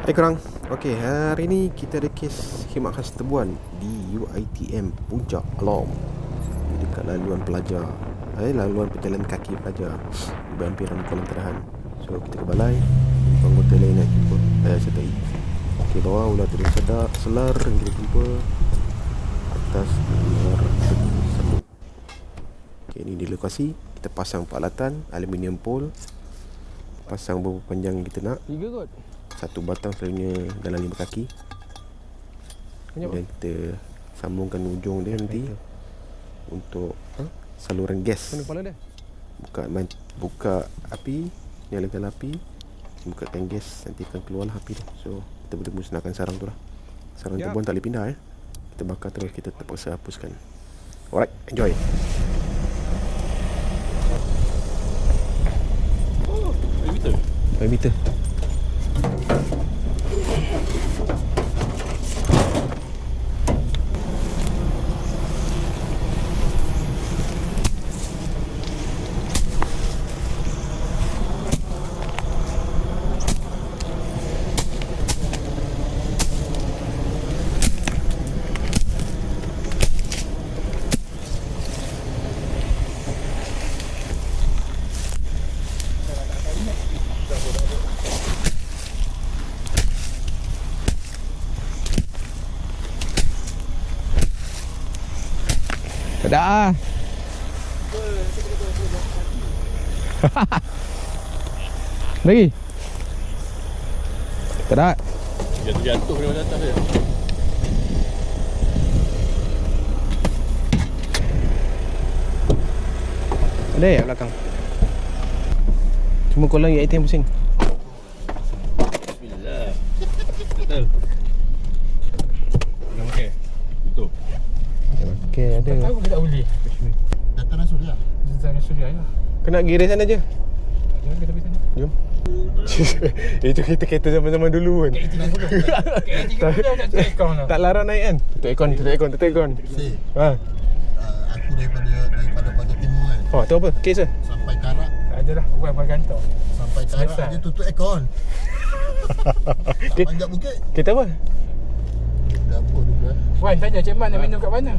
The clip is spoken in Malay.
Hai korang. Okey, hari ni kita ada kes khidmat khas Tebuan di UiTM Puncak Alam, dekat laluan pelajar, laluan pejalan kaki pelajar, berhampiran kolam terahan. So kita ke balai, anggota lain nak jumpa, sertai. Okey, bawah ular terus selar yang kita jumpa, atas ular semut. Okey, ni di lokasi kita pasang peralatan aluminium pole, pasang berapa panjang yang kita nak. 3 kot. Satu batang selalunya dalam 5 kaki. Kemudian kita sambungkan ujung dia nanti untuk saluran gas. Mana kepala dia? Buka api, nyalakan api, bukakan gas, nanti akan keluarlah api dia. So kita boleh musnahkan sarang tu lah. Sarang Tebuan tak boleh pindah Kita bakar terus, kita terpaksa hapuskan. Alright, enjoy. Oh, 5 meter. 5 meter. Tak ada. Lagi. Tak ada. Jatuh dari atas dia. Ada kat belakang. Cuma kolang UiTM pusing. Bismillah. Betul. Dah okey. Betul. Okey, ada. Tahu ke tak boleh? Datang langsung dia. Zizan Suria je. Kena gear sana je. Jom kita pergi sana. Jom. Itu kereta zaman-zaman dulu kan. Tak larang naik kan? Tutup aircon. Si, Ha. aku daripada timur kan. Oh, tu apa? Kes ke? Sampai Karak. Ada lah, orang pakai kantor. Sampai Karak Selesai. dia tutup aircon. Tak panjat bukit. Kereta apa? Dapur juga. Wan tanya Cik Man nak minum kat mana?